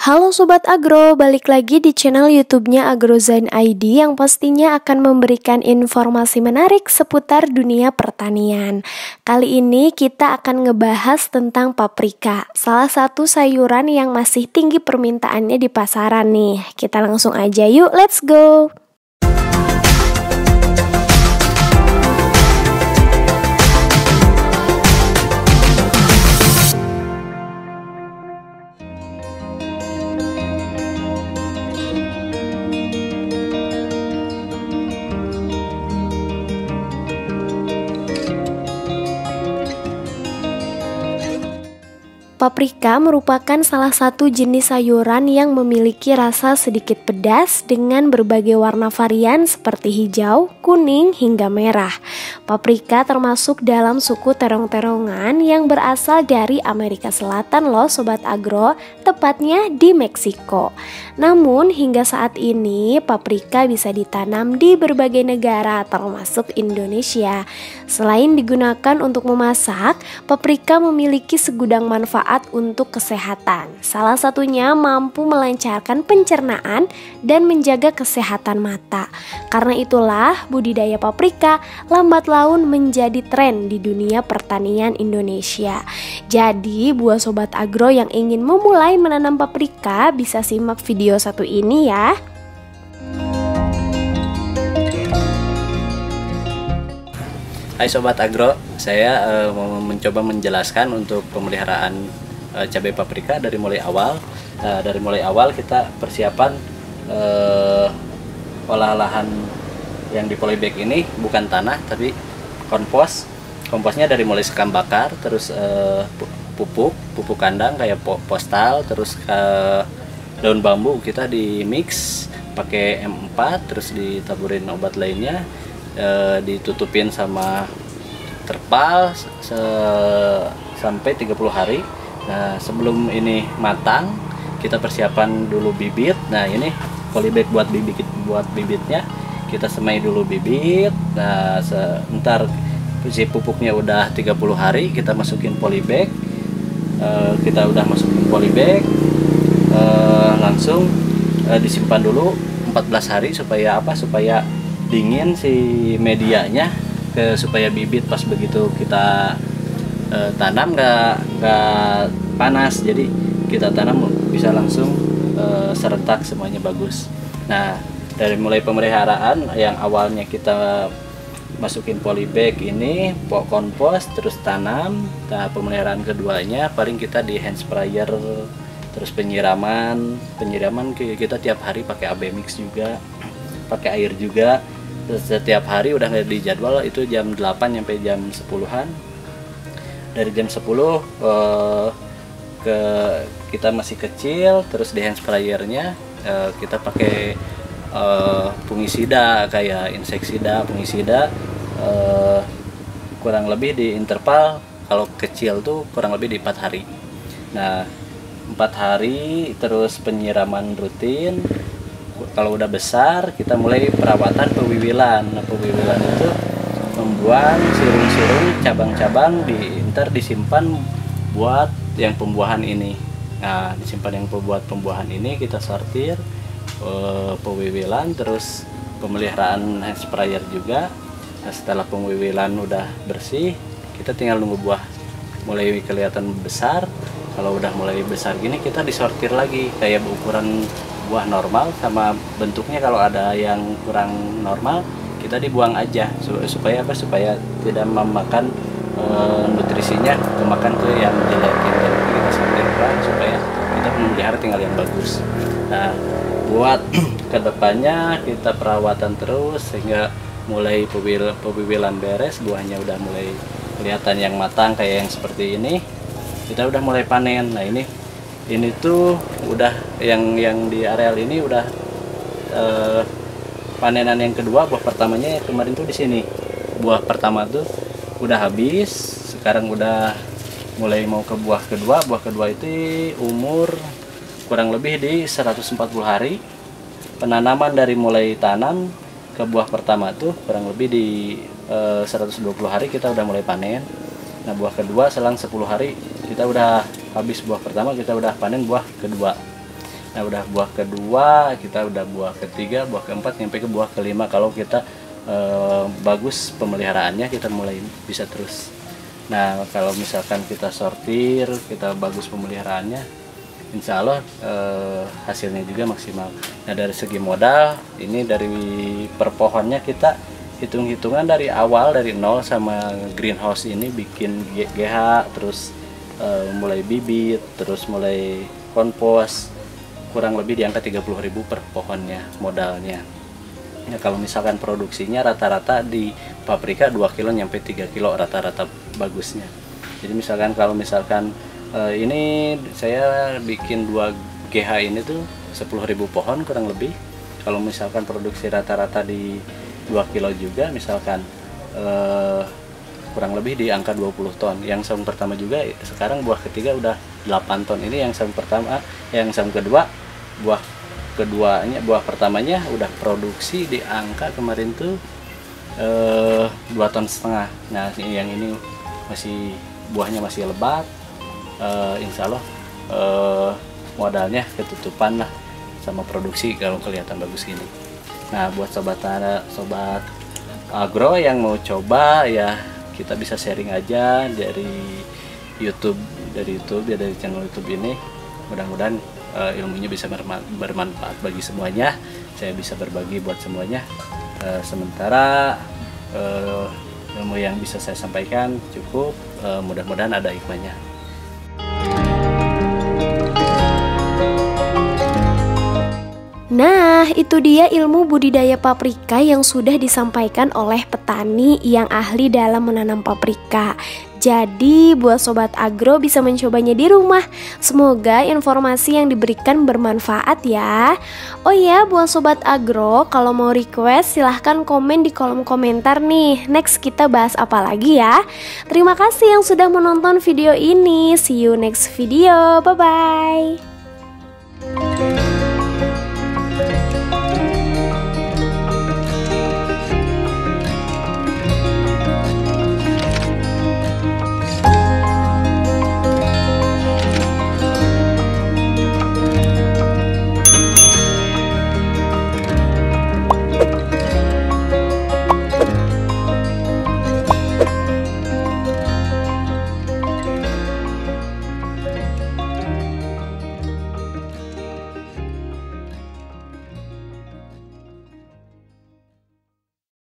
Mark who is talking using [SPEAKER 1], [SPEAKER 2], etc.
[SPEAKER 1] Halo Sobat Agro, balik lagi di channel YouTube-nya Agrozain ID yang pastinya akan memberikan informasi menarik seputar dunia pertanian. Kali ini kita akan ngebahas tentang paprika, salah satu sayuran yang masih tinggi permintaannya di pasaran nih. Kita langsung aja yuk, let's go! Paprika merupakan salah satu jenis sayuran yang memiliki rasa sedikit pedas dengan berbagai warna varian seperti hijau, kuning, hingga merah. Paprika termasuk dalam suku terong-terongan yang berasal dari Amerika Selatan loh Sobat Agro, tepatnya di Meksiko. Namun hingga saat ini paprika bisa ditanam di berbagai negara termasuk Indonesia. Selain digunakan untuk memasak, paprika memiliki segudang manfaat untuk kesehatan. Salah satunya mampu melancarkan pencernaan dan menjaga kesehatan mata. Karena itulah budidaya paprika lambat laun menjadi tren di dunia pertanian Indonesia. Jadi buat Sobat Agro yang ingin memulai menanam paprika bisa simak video satu ini ya.
[SPEAKER 2] Hai Sobat Agro, saya mau mencoba menjelaskan untuk pemeliharaan cabai paprika dari mulai awal. Dari mulai awal kita persiapan olah lahan yang di polybag ini bukan tanah tapi kompos. Komposnya dari mulai sekam bakar, terus pupuk kandang kayak postal, terus daun bambu kita di mix pakai M4, terus ditaburin obat lainnya. Ditutupin sama terpal sampai 30 hari. Nah sebelum ini matang kita persiapan dulu bibit. Nah ini polybag buat bibitnya kita semai dulu bibit. Nah sebentar si pupuknya udah 30 hari kita masukin polybag. Kita udah masukin polybag, langsung disimpan dulu 14 hari supaya apa? Supaya dingin si medianya, supaya bibit pas begitu kita tanam nggak panas, jadi kita tanam bisa langsung serentak semuanya bagus. Nah dari mulai pemeliharaan yang awalnya kita masukin polybag ini kompos terus tanam. Nah pemeliharaan keduanya paling kita di hand sprayer, terus penyiraman kita tiap hari pakai AB mix juga, pakai air juga. Setiap hari udah nggak dijadwal, itu jam 8 sampai jam 10-an. Dari jam 10 kita masih kecil, terus di hand sprayernya kita pakai fungisida kayak inseksida, fungisida, kurang lebih di interval kalau kecil tuh kurang lebih di 4 hari. Nah 4 hari terus penyiraman rutin. Kalau udah besar kita mulai perawatan pewiwilan. Nah, pewiwilan itu membuang sirung-sirung cabang-cabang disimpan buat yang pembuahan ini. Nah disimpan yang buat pembuahan ini kita sortir pewiwilan, terus pemeliharaan hand sprayer juga. Nah, setelah pewiwilan udah bersih kita tinggal nunggu buah mulai kelihatan besar. Kalau udah mulai besar gini kita disortir lagi kayak ukuran buah normal sama bentuknya. Kalau ada yang kurang normal kita dibuang aja supaya apa? Supaya tidak memakan nutrisinya, kemakan ke yang jelek. Jadi kita sortirkan supaya kita memelihara tinggal yang bagus. Nah buat kedepannya kita perawatan terus sehingga mulai pewiwilan beres, buahnya udah mulai kelihatan yang matang kayak yang seperti ini, kita udah mulai panen. Nah ini tuh udah yang di areal ini udah panenan yang kedua. Buah pertamanya kemarin tuh di sini. Buah pertama tuh udah habis, sekarang udah mulai mau ke buah kedua. Buah kedua itu umur kurang lebih di 140 hari. Penanaman dari mulai tanam ke buah pertama tuh kurang lebih di 120 hari kita udah mulai panen. Nah buah kedua selang 10 hari kita udah habis buah pertama, kita udah panen buah kedua. Nah udah buah kedua, kita udah buah ketiga, buah keempat, sampai ke buah kelima. Kalau kita bagus pemeliharaannya, kita mulai bisa terus. Nah kalau misalkan kita sortir, kita bagus pemeliharaannya, insya Allah hasilnya juga maksimal. Nah dari segi modal, ini dari per pohonnya kita hitung-hitungan dari awal, dari nol sama greenhouse ini bikin GH, terus mulai bibit, terus mulai kompos, kurang lebih di angka 30.000 per pohonnya modalnya. Ya, kalau misalkan produksinya rata-rata di paprika 2 kilo nyampe 3 kilo rata-rata bagusnya. Jadi misalkan kalau misalkan ini saya bikin 2 GH ini tuh 10.000 pohon kurang lebih. Kalau misalkan produksi rata-rata di 2 kilo juga, misalkan kurang lebih di angka 20 ton. Yang saung pertama juga sekarang buah ketiga udah 8 ton. Ini yang saung pertama, yang saung kedua, buah pertamanya udah produksi di angka kemarin tuh 2,5 ton. Nah yang ini masih buahnya masih lebat, insya Allah modalnya ketutupan lah sama produksi kalau kelihatan bagus gini. Nah buat sobat agro yang mau coba ya, kita bisa sharing aja dari YouTube ya, dari channel YouTube ini. Mudah-mudahan ilmunya bisa bermanfaat bagi semuanya. Saya bisa berbagi buat semuanya. Sementara ilmu yang bisa saya sampaikan cukup, mudah-mudahan ada hikmahnya.
[SPEAKER 1] Nah, itu dia ilmu budidaya paprika yang sudah disampaikan oleh petani yang ahli dalam menanam paprika. Jadi, buat sobat agro bisa mencobanya di rumah. Semoga informasi yang diberikan bermanfaat ya. Oh ya, buat sobat agro, kalau mau request silahkan komen di kolom komentar nih. Next kita bahas apa lagi ya. Terima kasih yang sudah menonton video ini. See you next video. Bye-bye.